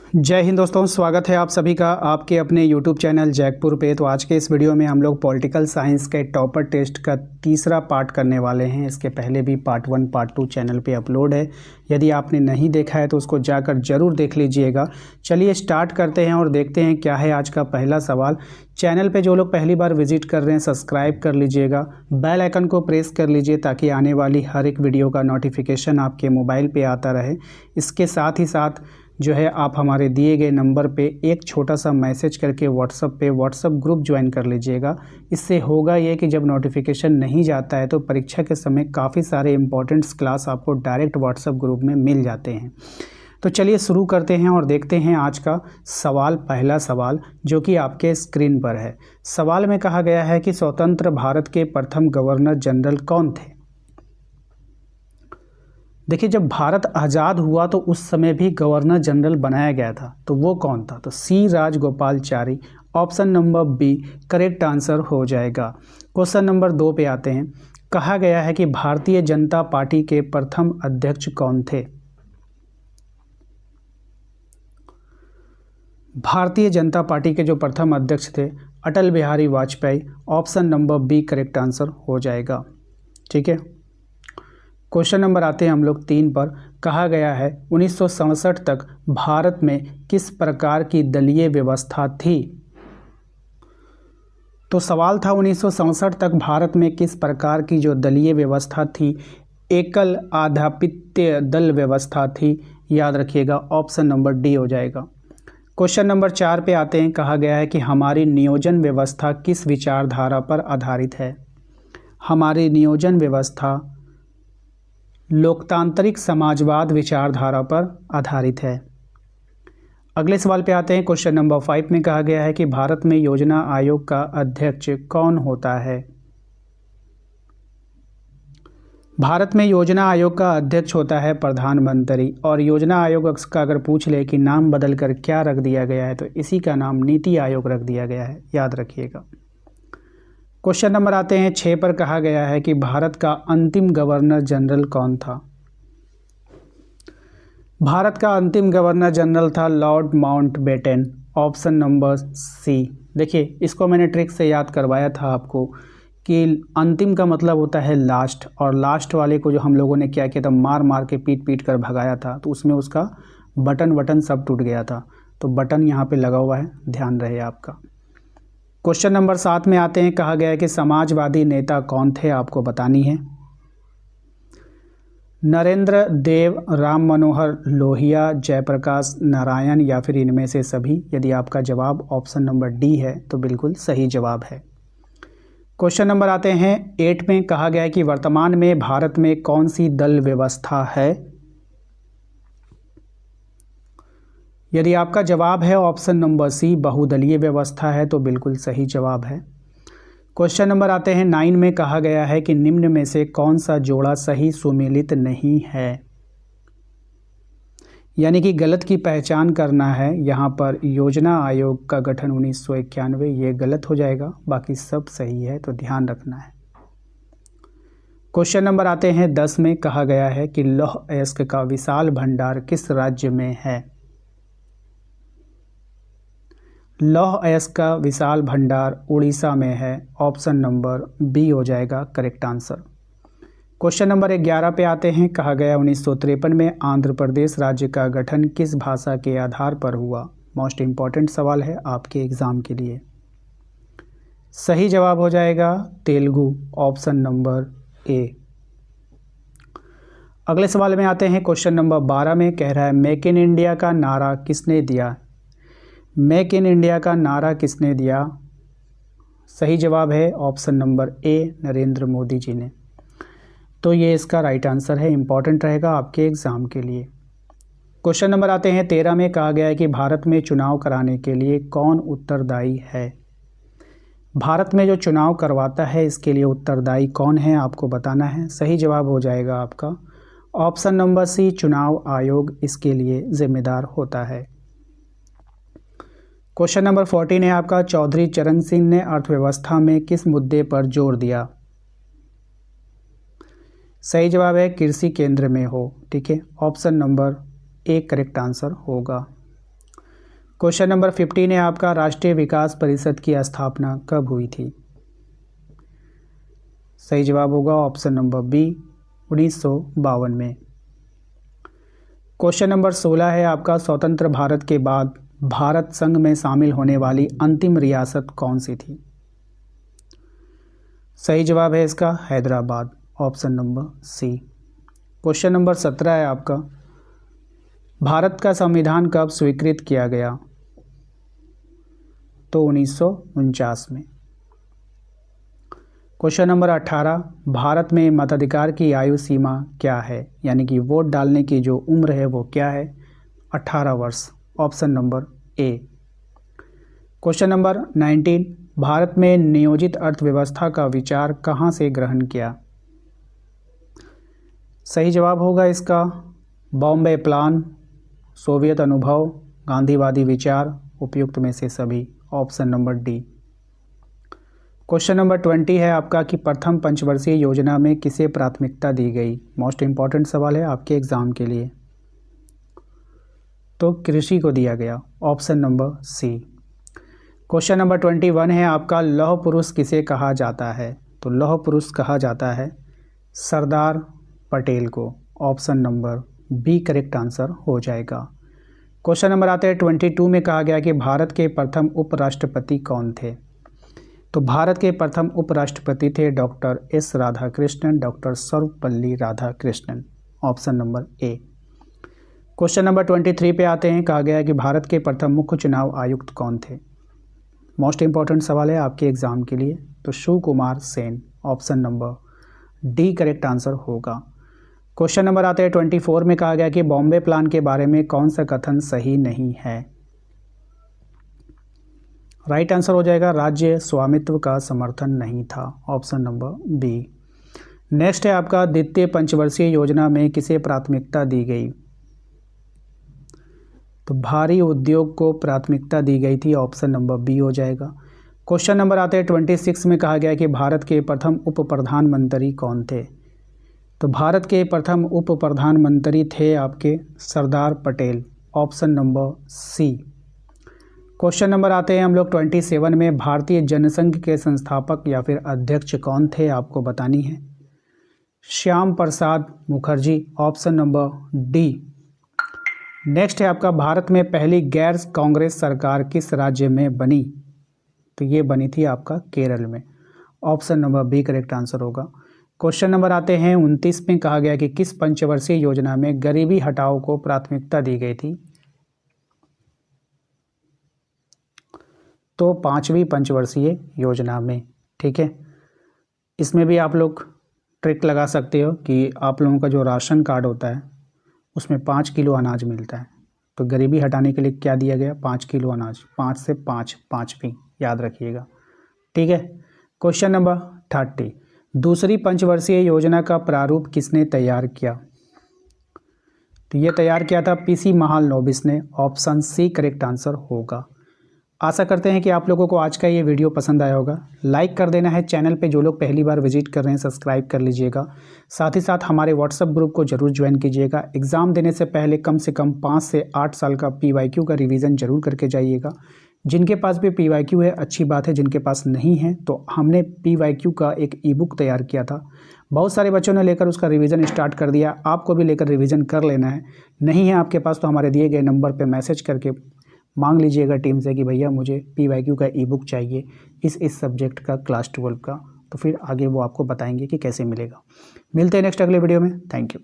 जय हिंद दोस्तों, स्वागत है आप सभी का आपके अपने YouTube चैनल जैकपुर पे। तो आज के इस वीडियो में हम लोग पॉलिटिकल साइंस के टॉपर टेस्ट का तीसरा पार्ट करने वाले हैं। इसके पहले भी पार्ट 1 पार्ट 2 चैनल पे अपलोड है। यदि आपने नहीं देखा है तो उसको जाकर ज़रूर देख लीजिएगा। चलिए स्टार्ट करते हैं और देखते हैं क्या है आज का पहला सवाल। चैनल पे जो लोग पहली बार विजिट कर रहे हैं सब्सक्राइब कर लीजिएगा, बेल आइकन को प्रेस कर लीजिए ताकि आने वाली हर एक वीडियो का नोटिफिकेशन आपके मोबाइल पे आता रहे। इसके साथ ही साथ जो है आप हमारे दिए गए नंबर पे एक छोटा सा मैसेज करके व्हाट्सअप ग्रुप ज्वाइन कर लीजिएगा। इससे होगा ये कि जब नोटिफिकेशन नहीं जाता है तो परीक्षा के समय काफ़ी सारे इंपॉर्टेंट्स क्लास आपको डायरेक्ट व्हाट्सअप ग्रुप में मिल जाते हैं। तो चलिए शुरू करते हैं और देखते हैं आज का सवाल। पहला सवाल जो कि आपके स्क्रीन पर है। सवाल में कहा गया है कि स्वतंत्र भारत के प्रथम गवर्नर जनरल कौन थे। देखिए, जब भारत आज़ाद हुआ तो उस समय भी गवर्नर जनरल बनाया गया था, तो वो कौन था? तो C Rajagopalachari, option number B correct answer हो जाएगा। क्वेश्चन नंबर 2 पे आते हैं। कहा गया है कि भारतीय जनता पार्टी के प्रथम अध्यक्ष कौन थे। भारतीय जनता पार्टी के जो प्रथम अध्यक्ष थे Atal Bihari Vajpayee, option number B correct answer हो जाएगा। ठीक है, क्वेश्चन नंबर आते हैं हम लोग 3 पर। कहा गया है 1967 तक भारत में किस प्रकार की दलीय व्यवस्था थी। तो सवाल था 1967 तक भारत में किस प्रकार की जो दलीय व्यवस्था थी। एकल आधिपत्य दल व्यवस्था थी, याद रखिएगा, ऑप्शन नंबर डी हो जाएगा। क्वेश्चन नंबर 4 पे आते हैं। कहा गया है कि हमारी नियोजन व्यवस्था किस विचारधारा पर आधारित है। हमारी नियोजन व्यवस्था लोकतांत्रिक समाजवाद विचारधारा पर आधारित है। अगले सवाल पे आते हैं। क्वेश्चन नंबर 5 में कहा गया है कि भारत में योजना आयोग का अध्यक्ष कौन होता है। भारत में योजना आयोग का अध्यक्ष होता है प्रधानमंत्री। और योजना आयोग का अगर पूछ ले कि नाम बदल कर क्या रख दिया गया है तो इसी का नाम नीति आयोग रख दिया गया है, याद रखिएगा। क्वेश्चन नंबर आते हैं 6 पर। कहा गया है कि भारत का अंतिम गवर्नर जनरल कौन था। भारत का अंतिम गवर्नर जनरल था Lord Mountbatten, option number C. देखिए, इसको मैंने ट्रिक से याद करवाया था आपको कि अंतिम का मतलब होता है लास्ट, और लास्ट वाले को जो हम लोगों ने क्या किया था, मार मार के पीट पीट कर भगाया था, तो उसमें उसका बटन सब टूट गया था। तो बटन यहाँ पे लगा हुआ है, ध्यान रहे आपका। क्वेश्चन नंबर 7 में आते हैं। कहा गया है कि समाजवादी नेता कौन थे, आपको बतानी है। नरेंद्र देव, राम मनोहर लोहिया, जयप्रकाश नारायण या फिर इनमें से सभी। यदि आपका जवाब ऑप्शन नंबर डी है तो बिल्कुल सही जवाब है। क्वेश्चन नंबर आते हैं 8 में। कहा गया है कि वर्तमान में भारत में कौन सी दल व्यवस्था है। यदि आपका जवाब है ऑप्शन नंबर सी बहुदलीय व्यवस्था है तो बिल्कुल सही जवाब है। क्वेश्चन नंबर आते हैं 9 में। कहा गया है कि निम्न में से कौन सा जोड़ा सही सुमेलित नहीं है। यानी कि गलत की पहचान करना है। यहाँ पर योजना आयोग का गठन 1991, ये गलत हो जाएगा, बाकी सब सही है, तो ध्यान रखना है। क्वेश्चन नंबर आते हैं 10 में। कहा गया है कि लौह अयस्क का विशाल भंडार किस राज्य में है। लौह अयस्क का विशाल भंडार उड़ीसा में है, ऑप्शन नंबर बी हो जाएगा करेक्ट आंसर। क्वेश्चन नंबर 11 पे आते हैं। कहा गया 1953 में आंध्र प्रदेश राज्य का गठन किस भाषा के आधार पर हुआ। मोस्ट इम्पॉर्टेंट सवाल है आपके एग्ज़ाम के लिए। सही जवाब हो जाएगा तेलुगु, ऑप्शन नंबर ए। अगले सवाल में आते हैं। क्वेश्चन नंबर 12 में कह रहा है मेक इन इंडिया का नारा किसने दिया। मेक इन इंडिया का नारा किसने दिया। सही जवाब है option number A, Narendra Modi ji ने। तो ये इसका राइट आंसर है, इंपॉर्टेंट रहेगा आपके एग्ज़ाम के लिए। क्वेश्चन नंबर आते हैं 13 में। कहा गया है कि भारत में चुनाव कराने के लिए कौन उत्तरदायी है। भारत में जो चुनाव करवाता है इसके लिए उत्तरदायी कौन है, आपको बताना है। सही जवाब हो जाएगा आपका ऑप्शन नंबर सी, चुनाव आयोग इसके लिए जिम्मेदार होता है। क्वेश्चन नंबर 14 है आपका। चौधरी चरण सिंह ने अर्थव्यवस्था में किस मुद्दे पर जोर दिया। सही जवाब है कृषि केंद्र में हो। ठीक है, option number A correct answer होगा। क्वेश्चन नंबर 15 है आपका, राष्ट्रीय विकास परिषद की स्थापना कब हुई थी? सही जवाब होगा ऑप्शन नंबर बी 1952 में। क्वेश्चन नंबर 16 है आपका, स्वतंत्र भारत के बाद भारत संघ में शामिल होने वाली अंतिम रियासत कौन सी थी? सही जवाब है इसका Hyderabad, option number C. Question number 17 है आपका, भारत का संविधान कब स्वीकृत किया गया? तो 1949 में। क्वेश्चन नंबर 18, भारत में मताधिकार की आयु सीमा क्या है, यानी कि वोट डालने की जो उम्र है वो क्या है? 18 वर्ष, ऑप्शन नंबर ए। क्वेश्चन नंबर 19, भारत में नियोजित अर्थव्यवस्था का विचार कहाँ से ग्रहण किया? सही जवाब होगा इसका बॉम्बे प्लान, सोवियत अनुभव, गांधीवादी विचार, उपयुक्त में से सभी, option number D. Question number 20 है आपका कि प्रथम पंचवर्षीय योजना में किसे प्राथमिकता दी गई? मोस्ट इंपॉर्टेंट सवाल है आपके एग्जाम के लिए। तो कृषि को दिया गया, option number C. Question number 21 है आपका, लौह पुरुष किसे कहा जाता है? तो लौह पुरुष कहा जाता है सरदार पटेल को, option number B correct answer हो जाएगा। क्वेश्चन नंबर आते हैं 22 में, कहा गया कि भारत के प्रथम उपराष्ट्रपति कौन थे? तो भारत के प्रथम उपराष्ट्रपति थे doctor S Radhakrishnan, doctor Sarvepalli Radhakrishnan, option number ए। क्वेश्चन नंबर 23 पे आते हैं, कहा गया कि भारत के प्रथम मुख्य चुनाव आयुक्त कौन थे? मोस्ट इंपॉर्टेंट सवाल है आपके एग्जाम के लिए। तो Shivkumar Sen, option number D correct answer होगा। क्वेश्चन नंबर आते हैं 24 में, कहा गया कि बॉम्बे प्लान के बारे में कौन सा कथन सही नहीं है? राइट आंसर हो जाएगा राज्य स्वामित्व का समर्थन नहीं था, ऑप्शन नंबर बी। नेक्स्ट है आपका, द्वितीय पंचवर्षीय योजना में किसे प्राथमिकता दी गई? तो भारी उद्योग को प्राथमिकता दी गई थी, ऑप्शन नंबर बी हो जाएगा। क्वेश्चन नंबर आते हैं 26 में, कहा गया कि भारत के प्रथम उप प्रधानमंत्री कौन थे? तो भारत के प्रथम उप प्रधानमंत्री थे आपके Sardar Patel, option number C. Question number आते हैं हम लोग 27 में, भारतीय जनसंघ के संस्थापक या फिर अध्यक्ष कौन थे? आपको बतानी है। Shyama Prasad Mukherjee, option number D. Next है आपका, भारत में पहली गैर कांग्रेस सरकार किस राज्य में बनी? तो ये बनी थी आपका केरल में, option number B correct answer होगा। क्वेश्चन नंबर आते हैं 29 में, कहा गया कि किस पंचवर्षीय योजना में गरीबी हटाओ को प्राथमिकता दी गई थी? तो 5वीं पंचवर्षीय योजना में, ठीक है। इसमें भी आप लोग ट्रिक लगा सकते हो कि आप लोगों का जो राशन कार्ड होता है उसमें 5 किलो अनाज मिलता है, तो गरीबी हटाने के लिए क्या दिया गया? 5 किलो अनाज, 5 से 5, 5वीं याद रखिएगा, ठीक है। क्वेश्चन नंबर 30, दूसरी पंचवर्षीय योजना का प्रारूप किसने तैयार किया? तो ये तैयार किया था पीसी महालनोबिस ने, ऑप्शन सी करेक्ट आंसर होगा। आशा करते हैं कि आप लोगों को आज का ये वीडियो पसंद आया होगा। लाइक कर देना है, चैनल पे जो लोग पहली बार विजिट कर रहे हैं सब्सक्राइब कर लीजिएगा। साथ ही साथ हमारे व्हाट्सएप ग्रुप को जरूर ज्वाइन कीजिएगा। एग्ज़ाम देने से पहले कम से कम 5 से 8 साल का PYQ का रिवीजन जरूर करके जाइएगा। जिनके पास भी PYQ है अच्छी बात है, जिनके पास नहीं है तो हमने PYQ का एक ईबुक तैयार किया था, बहुत सारे बच्चों ने लेकर उसका रिवीजन स्टार्ट कर दिया। आपको भी लेकर रिवीजन कर लेना है। नहीं है आपके पास तो हमारे दिए गए नंबर पर मैसेज करके मांग लीजिएगा टीम से कि भैया मुझे PYQ का ईबुक चाहिए इस सब्जेक्ट का, क्लास 12 का, तो फिर आगे वो आपको बताएंगे कि कैसे मिलेगा। मिलते हैं नेक्स्ट अगले वीडियो में। Thank you.